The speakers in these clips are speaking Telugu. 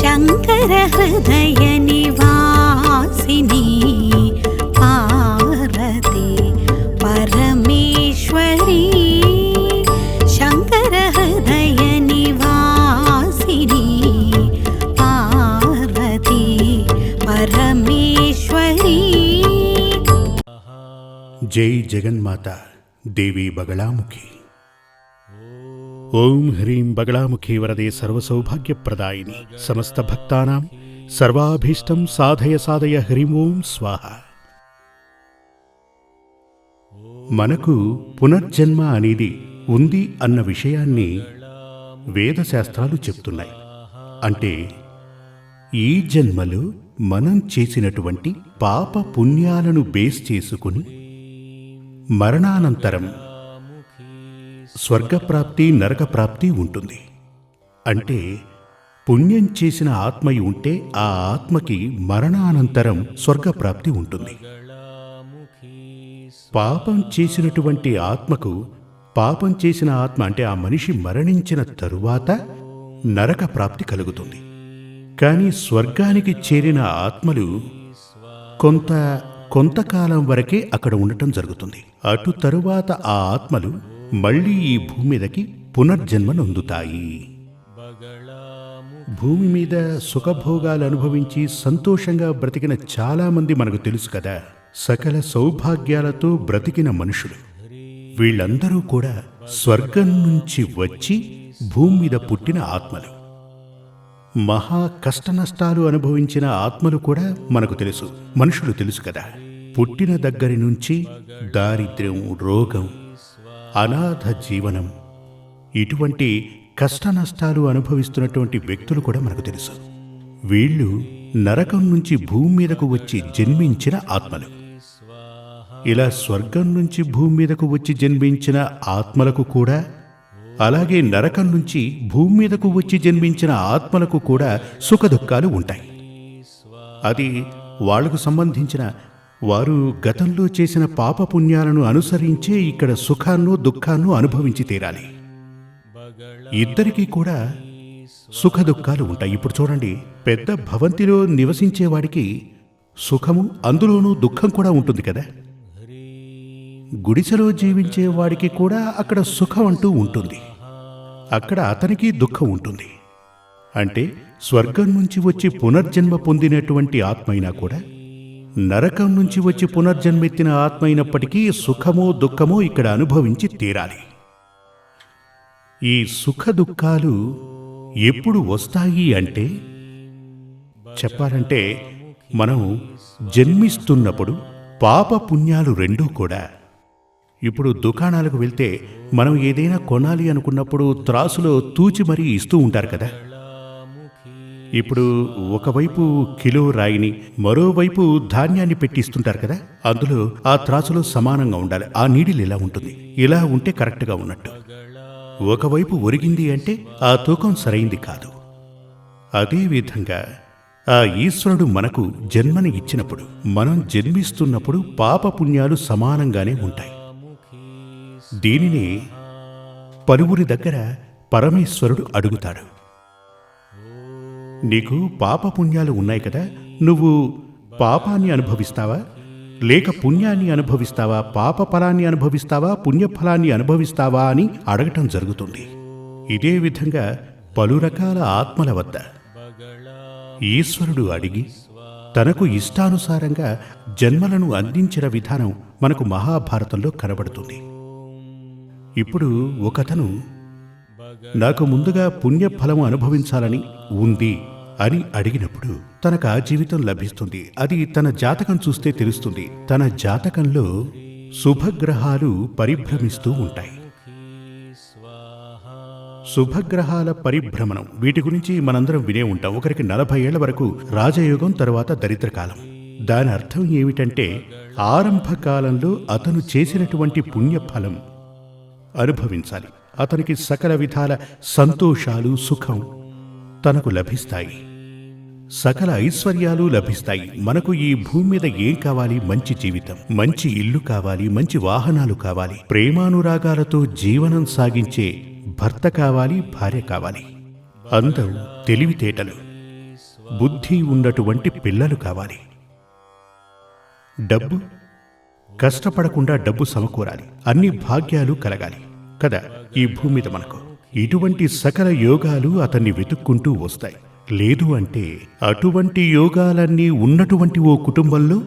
శంకర హృదయ నివాసిని పార్వతి పరమేశ్వరి శంకర హృదయ నివాసిని పార్వతి పరమేశ్వరి. జై జగన్మాత దేవి బగళాముఖి. ఓం హ్రీం బగళాముఖి వరదే సర్వసౌభాగ్యప్రదాయిని సమస్త భక్తానాం సర్వాభీష్టం సాధయ సాధయ హ్రీం ఓం స్వాహ. మనకు పునర్జన్మ అనేది ఉంది అన్న విషయాన్ని వేదశాస్త్రాలు చెప్తున్నాయి. అంటే ఈ జన్మలో మనం చేసినటువంటి పాప పుణ్యాలను బేస్ చేసుకుని మరణానంతరం స్వర్గప్రాప్తి నరకప్రాప్తి ఉంటుంది. అంటే పుణ్యం చేసిన ఆత్మ ఉంటే ఆ ఆత్మకి మరణానంతరం స్వర్గప్రాప్తి ఉంటుంది. పాపం చేసినటువంటి ఆత్మకు పాపం చేసిన ఆత్మ అంటే ఆ మనిషి మరణించిన తరువాత నరక ప్రాప్తి కలుగుతుంది. కానీ స్వర్గానికి చేరిన ఆత్మలు కొంతకాలం వరకే అక్కడ ఉండటం జరుగుతుంది. అటు తరువాత ఆ ఆత్మలు మళ్లీ ఈ భూమి మీదకి పునర్జన్మనొందుతాయి. భూమి మీద సుఖభోగాలు అనుభవించి సంతోషంగా బ్రతికిన చాలామంది మనకు తెలుసు కదా. సకల సౌభాగ్యాలతో బ్రతికిన మనుషులు వీళ్ళందరూ కూడా స్వర్గం నుంచి వచ్చి భూమి మీద పుట్టిన ఆత్మలు. మహా కష్టనష్టాలు అనుభవించిన ఆత్మలు కూడా మనకు తెలుసు, మనుషులు తెలుసు కదా. పుట్టిన దగ్గరి నుంచి దారిద్ర్యం, రోగం, అనాథ జీవనం, ఇటువంటి కష్టనష్టాలు అనుభవిస్తున్నటువంటి వ్యక్తులు కూడా మనకు తెలుసు. వీళ్ళు నరకం నుంచి భూమి మీదకు వచ్చి జన్మించిన ఆత్మలు. ఇలా స్వర్గం నుంచి భూమి మీదకు వచ్చి జన్మించిన ఆత్మలకు కూడా, అలాగే నరకం నుంచి భూమి మీదకు వచ్చి జన్మించిన ఆత్మలకు కూడా సుఖదుఖాలు ఉంటాయి. అది వాళ్లకు సంబంధించిన వారు గతంలో చేసిన పాపపుణ్యాలను అనుసరించే ఇక్కడ సుఖాన్నో దుఃఖాన్నో అనుభవించి తీరాలి. ఇద్దరికీ కూడా సుఖదుఖాలు ఉంటాయి. ఇప్పుడు చూడండి, పెద్ద భవంతిలో నివసించేవాడికి సుఖము, అందులోనూ దుఃఖం కూడా ఉంటుంది కదా. గుడిసెలో జీవించే వాడికి కూడా అక్కడ సుఖం అంటూ ఉంటుంది, అక్కడ అతనికి దుఃఖం ఉంటుంది. అంటే స్వర్గం నుంచి వచ్చి పునర్జన్మ పొందినటువంటి ఆత్మ అయినా కూడా, నరకం నుంచి వచ్చి పునర్జన్మెత్తిన ఆత్మ అయినప్పటికీ సుఖమో దుఃఖమో ఇక్కడ అనుభవించి తీరాలి. ఈ సుఖ దుఃఖాలు ఎప్పుడు వస్తాయి అంటే, చెప్పాలంటే మనం జన్మిస్తున్నప్పుడు పాప పుణ్యాలు రెండూ కూడా. ఇప్పుడు దుకాణాలకు వెళ్తే మనం ఏదైనా కొనాలి అనుకున్నప్పుడు త్రాసులో తూచి మరీ ఇస్తూ ఉంటారు కదా. ఇప్పుడు ఒకవైపు కిలో రాయిని, మరోవైపు ధాన్యాన్ని పెట్టిస్తుంటారు కదా. అందులో ఆ త్రాసులో సమానంగా ఉండాలి. ఆ నీడిల్ ఇలా ఉంటుంది, ఇలా ఉంటే కరెక్ట్గా ఉన్నట్టు. ఒకవైపు ఒరిగింది అంటే ఆ తూకం సరైంది కాదు. అదేవిధంగా ఆ ఈశ్వరుడు మనకు జన్మని ఇచ్చినప్పుడు, మనం జన్మిస్తున్నప్పుడు పాపపుణ్యాలు సమానంగానే ఉంటాయి. దీనిని పలువురి దగ్గర పరమేశ్వరుడు అడుగుతాడు, నీకు పాపపుణ్యాలు ఉన్నాయి కదా, నువ్వు పాపాన్ని అనుభవిస్తావా లేక పుణ్యాన్ని అనుభవిస్తావా, పాప ఫలాన్ని అనుభవిస్తావా పుణ్యఫలాన్ని అనుభవిస్తావా అని అడగటం జరుగుతుంది. ఇదే విధంగా పలు రకాల ఆత్మల వద్ద ఈశ్వరుడు అడిగి తనకు ఇష్టానుసారంగా జన్మలను అందించిన విధానం మనకు మహాభారతంలో కనబడుతుంది. ఇప్పుడు ఒకతను నాకు ముందుగా పుణ్యఫలము అనుభవించాలని ఉంది అని అడిగినప్పుడు తనకు ఆ జీవితం లభిస్తుంది. అది తన జాతకం చూస్తే తెలుస్తుంది. తన జాతకంలో శుభగ్రహాలు పరిభ్రమిస్తూ ఉంటాయి. శుభగ్రహాల పరిభ్రమణం, వీటి గురించి మనందరం వినే ఉంటాం. ఒకరికి 40 ఏళ్ల వరకు రాజయోగం, తర్వాత దరిద్రకాలం. దాని అర్థం ఏమిటంటే ఆరంభకాలంలో అతను చేసినటువంటి పుణ్యఫలం అనుభవించాలి. అతనికి సకల విధాల సంతోషాలు, సుఖం తనకు లభిస్తాయి, సకల ఐశ్వర్యాలు లభిస్తాయి. మనకు ఈ భూమి మీద ఏం కావాలి? మంచి జీవితం, మంచి ఇల్లు కావాలి, మంచి వాహనాలు కావాలి, ప్రేమానురాగాలతో జీవనం సాగించే భర్త కావాలి, భార్య కావాలి, అందం, తెలివితేటలు, బుద్ధి ఉన్నటువంటి పిల్లలు కావాలి. డబ్బు, కష్టపడకుండా డబ్బు సమకూరాలి, అన్ని భాగ్యాలు కలగాలి కదా ఈ భూమి మీద మనకు. ఇటువంటి సకల యోగాలు అతన్ని వెతుక్కుంటూ వస్తాయి. లేదు అంటే అటువంటి యోగాలన్నీ ఉన్నటువంటి ఓ కుటుంబంలో,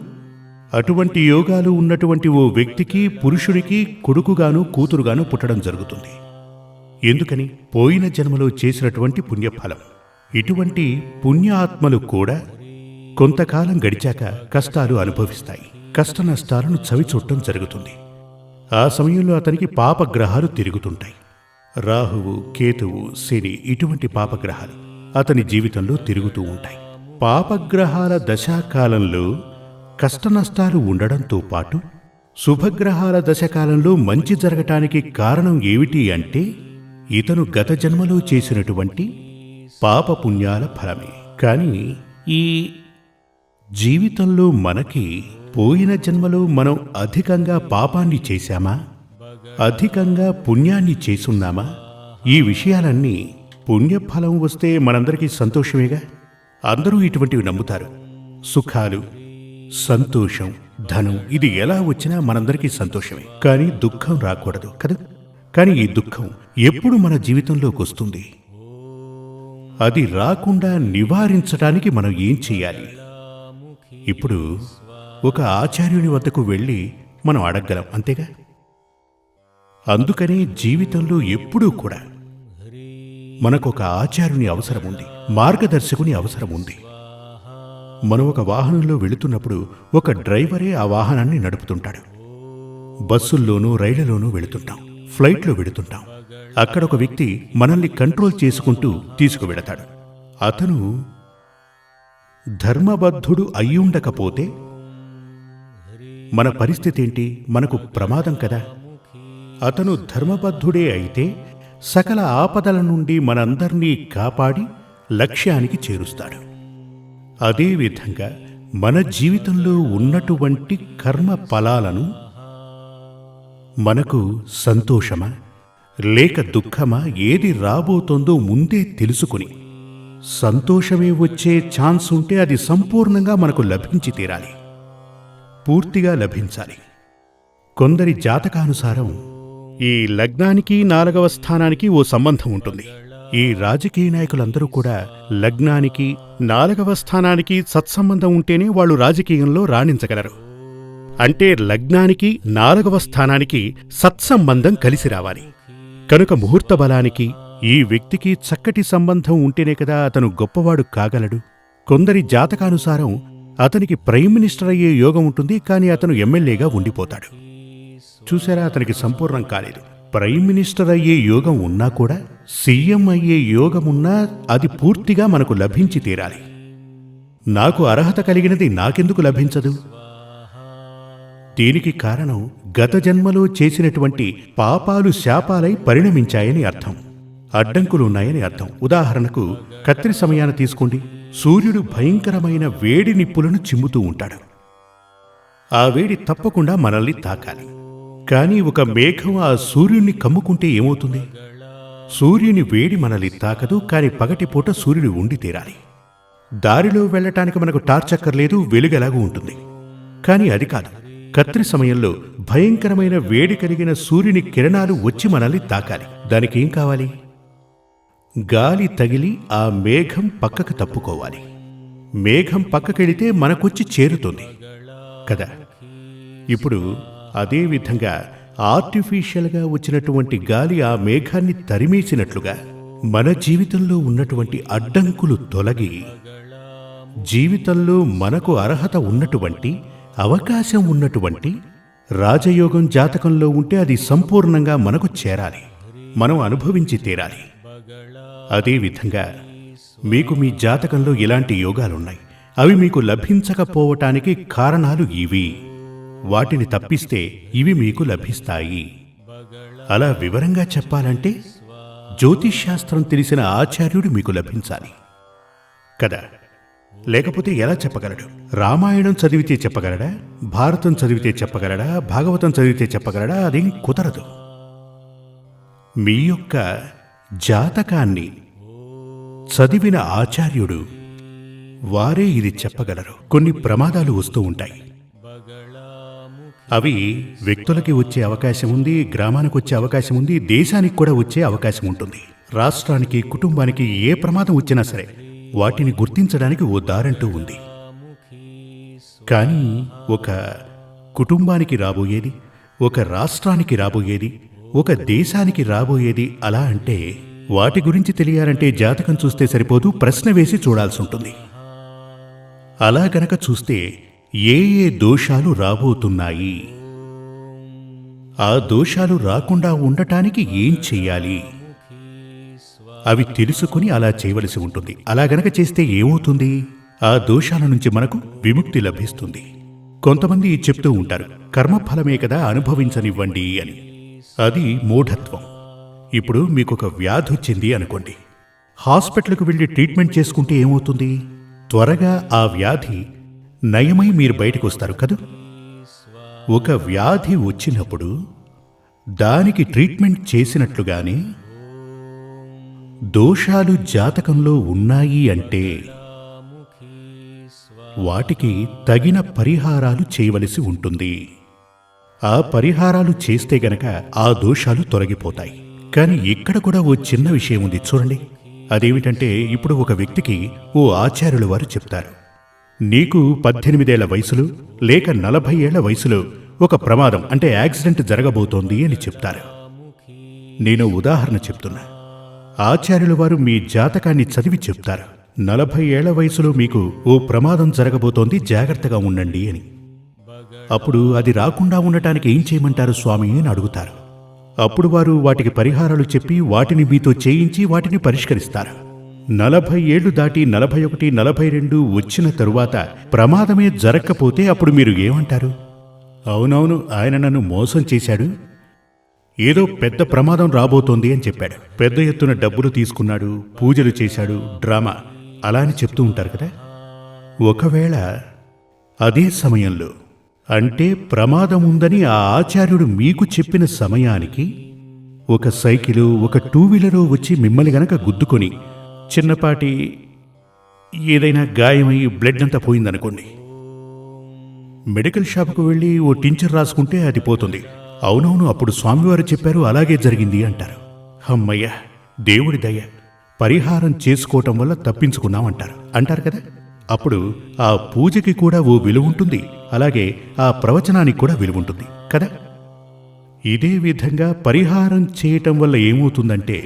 అటువంటి యోగాలు ఉన్నటువంటి ఓ వ్యక్తికి, పురుషుడికి కొడుకుగాను కూతురుగాను పుట్టడం జరుగుతుంది. ఎందుకని? పోయిన జన్మలో చేసినటువంటి పుణ్యఫలం. ఇటువంటి పుణ్యాత్మలు కూడా కొంతకాలం గడిచాక కష్టాలు అనుభవిస్తాయి, కష్ట నష్టాలను చవిచూడటం జరుగుతుంది. ఆ సమయంలో అతనికి పాపగ్రహాలు తిరుగుతుంటాయి. రాహువు, కేతువు, శని ఇటువంటి పాపగ్రహాలు అతని జీవితంలో తిరుగుతూ ఉంటాయి. పాపగ్రహాల దశాకాలంలో కష్టనష్టాలు ఉండడంతో పాటు శుభగ్రహాల దశకాలంలో మంచి జరగటానికి కారణం ఏమిటి అంటే ఇతను గత జన్మలో చేసినటువంటి పాపపుణ్యాల ఫలమే. కానీ ఈ జీవితంలో మనకి పోయిన జన్మలో మనం అధికంగా పాపాన్ని చేశామా, అధికంగా పుణ్యాన్ని చేసున్నామా? ఈ విషయాలన్నీ పుణ్యఫలం వస్తే మనందరికీ సంతోషమేగా. అందరూ ఇటువంటివి నమ్ముతారు. సుఖాలు, సంతోషం, ధనం ఇది ఎలా వచ్చినా మనందరికీ సంతోషమే. కానీ దుఃఖం రాకూడదు కదా. కానీ ఈ దుఃఖం ఎప్పుడు మన జీవితంలోకి వస్తుంది? అది రాకుండా నివారించడానికి మనం ఏం చెయ్యాలి? ఇప్పుడు ఒక ఆచార్యుని వద్దకు వెళ్ళి మనం అడగగలం, అంతేగా. అందుకనే జీవితంలో ఎప్పుడూ కూడా మనకొక ఆచార్యుని అవసరం ఉంది, మార్గదర్శకుని అవసరం ఉంది. మనం ఒక వాహనంలో వెళుతున్నప్పుడు ఒక డ్రైవరే ఆ వాహనాన్ని నడుపుతుంటాడు. బస్సుల్లోనూ రైళ్లలోనూ వెళుతుంటాం, ఫ్లైట్లో వెళుతుంటాం. అక్కడ ఒక వ్యక్తి మనల్ని కంట్రోల్ చేసుకుంటూ తీసుకువెళతాడు. అతను ధర్మబద్ధుడు అయ్యుండకపోతే మన పరిస్థితి ఏంటి? మనకు ప్రమాదం కదా. అతను ధర్మబద్ధుడే అయితే సకల ఆపదల నుండి మనందర్నీ కాపాడి లక్ష్యానికి చేరుస్తాడు. అదేవిధంగా మన జీవితంలో ఉన్నటువంటి కర్మ ఫలాలను మనకు సంతోషమా లేక దుఃఖమా ఏది రాబోతోందో ముందే తెలుసుకుని సంతోషమే వచ్చే ఛాన్స్ ఉంటే అది సంపూర్ణంగా మనకు లభించి తీరాలి, పూర్తిగా లభించాలి. కొందరి జాతకానుసారం ఈ లగ్నానికి 4వ స్థానానికి ఓ సంబంధం ఉంటుంది. ఈ రాజకీయ నాయకులందరూ కూడా లగ్నానికి 4వ స్థానానికి సత్సంబంధం ఉంటేనే వాళ్ళు రాజకీయంలో రాణించగలరు. అంటే లగ్నానికి 4వ స్థానానికి సత్సంబంధం కలిసి రావాలి. కనుక ముహూర్త బలానికి ఈ వ్యక్తికి చక్కటి సంబంధం ఉంటేనే కదా అతను గొప్పవాడు కాగలడు. కొందరి జాతకానుసారం అతనికి ప్రైమ్ మినిస్టర్ అయ్యే యోగం ఉంటుంది, కానీ అతను ఎమ్మెల్యేగా ఉండిపోతాడు. చూసారా, అతనికి సంపూర్ణం కాలేదు. ప్రైమ్ మినిస్టర్ అయ్యే యోగం ఉన్నా కూడా, సీఎం అయ్యే యోగమున్నా అది పూర్తిగా మనకు లభించి తీరాలి. నాకు అర్హత కలిగినది నాకెందుకు లభించదు? దీనికి కారణం గత జన్మలో చేసినటువంటి పాపాలు శాపాలై పరిణమించాయని అర్థం, అడ్డంకులున్నాయని అర్థం. ఉదాహరణకు కత్రి సమయాన తీసుకోండి. సూర్యుడు భయంకరమైన వేడి నిప్పులను చిమ్ముతూ ఉంటాడు. ఆ వేడి తప్పకుండా మనల్ని తాకాలి. కానీ ఒక మేఘం ఆ సూర్యుణ్ణి కమ్ముకుంటే ఏమవుతుంది? సూర్యుని వేడి మనల్ని తాకదు, కానీ పగటిపూట సూర్యుడు ఉండి తీరాలి. దారిలో వెళ్ళటానికి మనకు టార్చ్ అక్కర్లేదు, వెలుగెలాగూ ఉంటుంది. కానీ అది కాదు, కత్రి సమయంలో భయంకరమైన వేడి కలిగిన సూర్యుని కిరణాలు వచ్చి మనల్ని తాకాలి. దానికేం కావాలి? గాలి తగిలి ఆ మేఘం పక్కకు తప్పుకోవాలి. మేఘం పక్కకెళితే మనకొచ్చి చేరుతుంది కదా. ఇప్పుడు అదేవిధంగా ఆర్టిఫిషియల్గా వచ్చినటువంటి గాలి ఆ మేఘాన్ని తరిమేసినట్లుగా మన జీవితంలో ఉన్నటువంటి అడ్డంకులు తొలగి జీవితంలో మనకు అర్హత ఉన్నటువంటి, అవకాశం ఉన్నటువంటి రాజయోగం జాతకంలో ఉంటే అది సంపూర్ణంగా మనకు చేరాలి, మనం అనుభవించి తీరాలి. అదేవిధంగా మీకు మీ జాతకంలో ఇలాంటి యోగాలున్నాయి. అవి మీకు లభించకపోవటానికి కారణాలు ఇవి. వాటిని తప్పిస్తే ఇవి మీకు లభిస్తాయి. అలా వివరంగా చెప్పాలంటే జ్యోతిష్శాస్త్రం తెలిసిన ఆచార్యుడు మీకు లభించాలి కదా. లేకపోతే ఎలా చెప్పగలడు? రామాయణం చదివితే చెప్పగలడా? భారతం చదివితే చెప్పగలడా? భాగవతం చదివితే చెప్పగలడా? అదేం కుదరదు. మీ యొక్క జాతకాన్ని చదివిన ఆచార్యుడు వారే ఇది చెప్పగలరు. కొన్ని ప్రమాదాలు వస్తూ ఉంటాయి. అవి వ్యక్తులకి వచ్చే అవకాశం ఉంది, గ్రామానికి వచ్చే అవకాశం ఉంది, దేశానికి కూడా వచ్చే అవకాశం ఉంటుంది. రాష్ట్రానికి, కుటుంబానికి ఏ ప్రమాదం వచ్చినా సరే వాటిని గుర్తించడానికి ఓ దారంటూ ఉంది. కానీ ఒక కుటుంబానికి రాబోయేది, ఒక రాష్ట్రానికి రాబోయేది, ఒక దేశానికి రాబోయేది అలా అంటే వాటి గురించి తెలియాలంటే జాతకం చూస్తే సరిపోదు, ప్రశ్న వేసి చూడాల్సి ఉంటుంది. అలా గనక చూస్తే ఏ ఏ దోషాలు రాబోతున్నాయి, ఆ దోషాలు రాకుండా ఉండటానికి ఏం చెయ్యాలి, అవి తెలుసుకుని అలా చేయవలసి ఉంటుంది. అలా గనక చేస్తే ఏమవుతుంది? ఆ దోషాల నుంచి మనకు విముక్తి లభిస్తుంది. కొంతమంది చెప్తూ ఉంటారు, కర్మఫలమే కదా, అనుభవించనివ్వండి అని. అది మూఢత్వం. ఇప్పుడు మీకొక వ్యాధి వచ్చింది అనుకోండి, హాస్పిటల్కు వెళ్ళి ట్రీట్మెంట్ చేసుకుంటే ఏమవుతుంది? త్వరగా ఆ వ్యాధి నయమై మీరు బయటకు వస్తారు కదా. ఒక వ్యాధి వచ్చినప్పుడు దానికి ట్రీట్మెంట్ చేసినట్లుగానే దోషాలు జాతకంలో ఉన్నాయి అంటే వాటికి తగిన పరిహారాలు చేయవలసి ఉంటుంది. ఆ పరిహారాలు చేస్తే గనక ఆ దోషాలు తొలగిపోతాయి. కానీ ఇక్కడ కూడా ఓ చిన్న విషయం ఉంది చూడండి. అదేమిటంటే, ఇప్పుడు ఒక వ్యక్తికి ఓ ఆచార్యుల వారు చెప్తారు, నీకు 18 ఏళ్ల వయసులో లేక 40 ఏళ్ల వయసులో ఒక ప్రమాదం అంటే యాక్సిడెంట్ జరగబోతోంది అని చెప్తారు. నేను ఉదాహరణ చెప్తున్నా. ఆచార్యుల వారు మీ జాతకాన్ని చదివి చెప్తారు, 40 ఏళ్ల వయసులో మీకు ఓ ప్రమాదం జరగబోతోంది, జాగ్రత్తగా ఉండండి అని. అప్పుడు అది రాకుండా ఉండటానికి ఏం చేయమంటారు స్వామి అని అడుగుతారు. అప్పుడు వారు వాటికి పరిహారాలు చెప్పి వాటిని మీతో చేయించి వాటిని పరిష్కరిస్తారు. 40 ఏళ్లు దాటి 41, 42 వచ్చిన తరువాత ప్రమాదమే జరగకపోతే అప్పుడు మీరు ఏమంటారు? అవునవును, ఆయన నన్ను మోసం చేశాడు, ఏదో పెద్ద ప్రమాదం రాబోతోంది అని చెప్పాడు, పెద్ద ఎత్తున డబ్బులు తీసుకున్నాడు, పూజలు చేశాడు, డ్రామా అలా అని చెప్తూ ఉంటారు కదా. ఒకవేళ అదే సమయంలో అంటే ప్రమాదం ఉందని ఆ ఆచార్యుడు మీకు చెప్పిన సమయానికి ఒక సైకిలు, ఒక 2 వీలరు వచ్చి మిమ్మల్ని గనక గుద్దుకొని చిన్నపాటి ఏదైనా గాయమై బ్లడ్ అంతా పోయిందనుకోండి, మెడికల్ షాపుకు వెళ్ళి ఓ టించర్ రాసుకుంటే అది పోతుంది. అవునవును, అప్పుడు స్వామివారు చెప్పారు, అలాగే జరిగింది అంటారు. అమ్మయ్య, దేవుడి దయ, పరిహారం చేసుకోవటం వల్ల తప్పించుకున్నామంటారు అంటారు కదా. అప్పుడు ఆ పూజకి కూడా ఓ విలువ ఉంటుంది, అలాగే ఆ ప్రవచనానికి కూడా విలువ ఉంటుంది కదా. ఇదే విధంగా పరిహారం చేయటం వల్ల ఏమవుతుందంటే,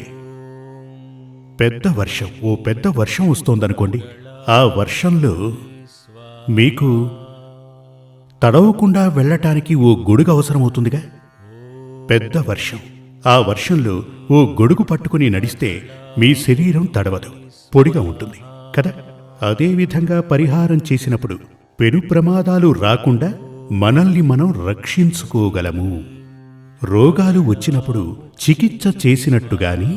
ఓ పెద్ద వర్షం వస్తోందనుకోండి, ఆ వర్షంలో మీకు తడవకుండా వెళ్ళటానికి ఓ గొడుగు అవసరమవుతుందిగా. పెద్ద వర్షం, ఆ వర్షంలో ఓ గొడుగు పట్టుకుని నడిస్తే మీ శరీరం తడవదు, పొడిగా ఉంటుంది కదా. అదేవిధంగా పరిహారం చేసినప్పుడు పెను ప్రమాదాలు రాకుండా మనల్ని మనం రక్షించుకోగలము. రోగాలు వచ్చినప్పుడు చికిత్స చేసినట్టుగాని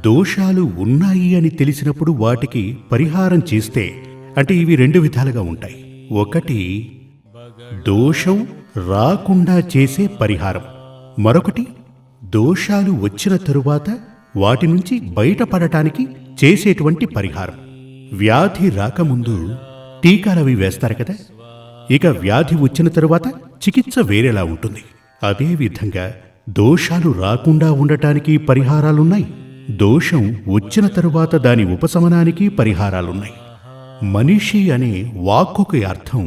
దోషాలు ఉన్నాయి అని తెలిసినప్పుడు వాటికి పరిహారం చేస్తే, అంటే ఇవి 2 విధాలుగా ఉంటాయి. ఒకటి దోషం రాకుండా చేసే పరిహారం, మరొకటి దోషాలు వచ్చిన తరువాత వాటి నుంచి బయటపడటానికి చేసేటువంటి పరిహారం. వ్యాధి రాకముందు టీకాలవి వేస్తారు కదా, ఇక వ్యాధి వచ్చిన తరువాత చికిత్స వేరేలా ఉంటుంది. అదేవిధంగా దోషాలు రాకుండా ఉండటానికి పరిహారాలున్నాయి, దోషం వచ్చిన తరువాత దాని ఉపశమనానికి పరిహారాలున్నాయి. మనిషి అనే వాక్కుకి అర్థం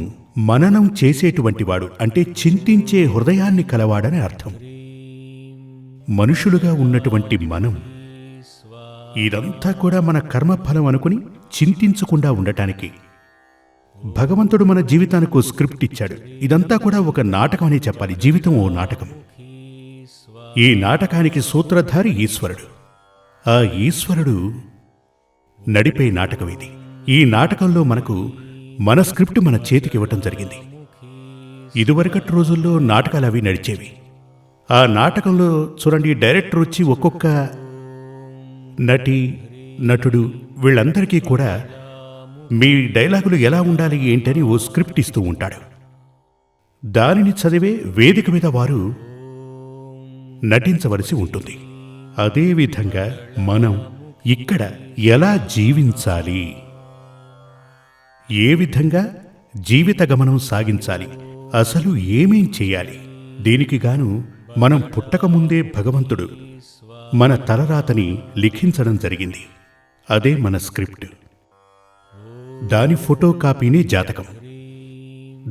మననం చేసేటువంటి వాడు, అంటే చింతించే హృదయాన్ని కలవాడని అర్థం. మనుషులుగా ఉన్నటువంటి మనం ఇదంతా కూడా మన కర్మఫలం అనుకుని చింతించకుండా ఉండటానికి భగవంతుడు మన జీవితానికి ఓ స్క్రిప్ట్ ఇచ్చాడు. ఇదంతా కూడా ఒక నాటకం అనే చెప్పాలి. జీవితం ఓ నాటకం. ఈ నాటకానికి సూత్రధారి ఈశ్వరుడు. ఆ ఈశ్వరుడు నడిపే నాటకం ఇది. ఈ నాటకంలో మనకు మన స్క్రిప్ట్ మన చేతికి ఇవ్వటం జరిగింది. ఇదివరకటి రోజుల్లో నాటకాలు అవి నడిచేవి. ఆ నాటకంలో చూడండి, డైరెక్టర్ వచ్చి ఒక్కొక్క నటి, నటుడు వీళ్ళందరికీ కూడా మీ డైలాగులు ఎలా ఉండాలి ఏంటని ఓ స్క్రిప్ట్ ఇస్తూ ఉంటాడు. దానిని చదివే వేదిక మీద వారు నటించవలసి ఉంటుంది. అదేవిధంగా మనం ఇక్కడ ఎలా జీవించాలి, ఏ విధంగా జీవిత గమనం సాగించాలి, అసలు ఏమేం చేయాలి, దీనికి గాను మనం పుట్టకముందే భగవంతుడు మన తలరాతని లిఖించడం జరిగింది. అదే మన స్క్రిప్ట్. దాని ఫోటో కాపీనే జాతకం.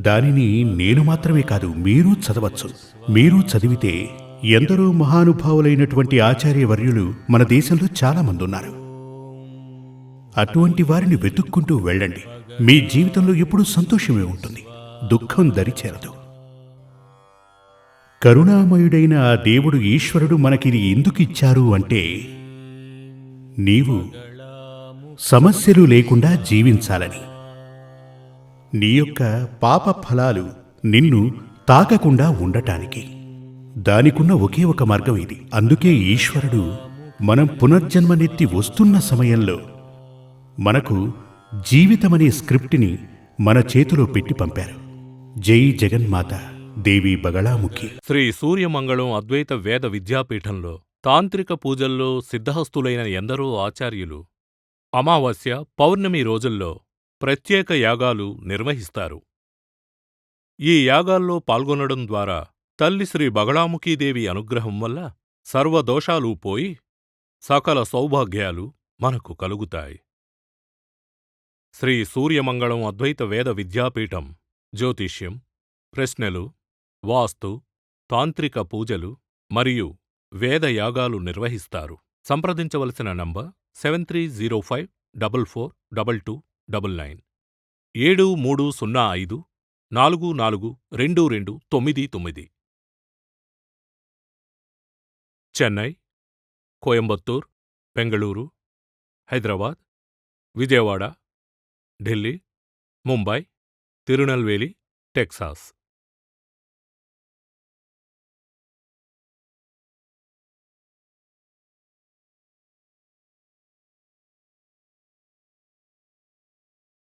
దానిని నేను మాత్రమే కాదు, మీరు చదవచ్చు. మీరు చదివితే ఎందరో మహానుభావులైనటువంటి ఆచార్యవర్యులు మన దేశంలో చాలా మంది ఉన్నారు. అటువంటి వారిని వెతుక్కుంటూ వెళ్ళండి. మీ జీవితంలో ఎప్పుడూ సంతోషమే ఉంటుంది, దుఃఖం దరిచేరదు. కరుణామయుడైన ఆ దేవుడు ఈశ్వరుడు మనకిది ఎందుకిచ్చారు అంటే, నీవు సమస్యలు లేకుండా జీవించాలని. నీ యొక్క పాప ఫలాలు నిన్ను తాకకుండా ఉండటానికి. దానికున్న ఒకే ఒక మార్గం ఇది. అందుకే ఈశ్వరుడు మనం పునర్జన్మనెత్తి వస్తున్న సమయంలో మనకు జీవితమనే స్క్రిప్ట్ని మన చేతిలో పెట్టి పంపారు. జై జగన్మాత దేవి బగళాముఖి. శ్రీ సూర్యమంగళం అద్వైత వేద విద్యాపీఠంలో తాంత్రిక పూజల్లో సిద్ధహస్తులైన ఎందరో ఆచార్యులు అమావాస్య, పౌర్ణమి రోజుల్లో ప్రత్యేక యాగాలు నిర్వహిస్తారు. ఈ యాగాల్లో పాల్గొనడం ద్వారా తల్లి శ్రీ బగళాముఖీదేవి అనుగ్రహం వల్ల సర్వదోషాలూ పోయి సకల సౌభాగ్యాలు మనకు కలుగుతాయి. శ్రీ సూర్యమంగళం అద్వైత వేద విద్యాపీఠం జ్యోతిష్యం, ప్రశ్నలు, వాస్తు, తాంత్రిక పూజలు మరియు వేదయాగాలు నిర్వహిస్తారు. సంప్రదించవలసిన నంబర్ 7305442299 7305442299. చెన్నై, కోయంబత్తూర్, బెంగళూరు, హైదరాబాద్, విజయవాడ, ఢిల్లీ, ముంబై, తిరునల్వేలి, టెక్సాస్.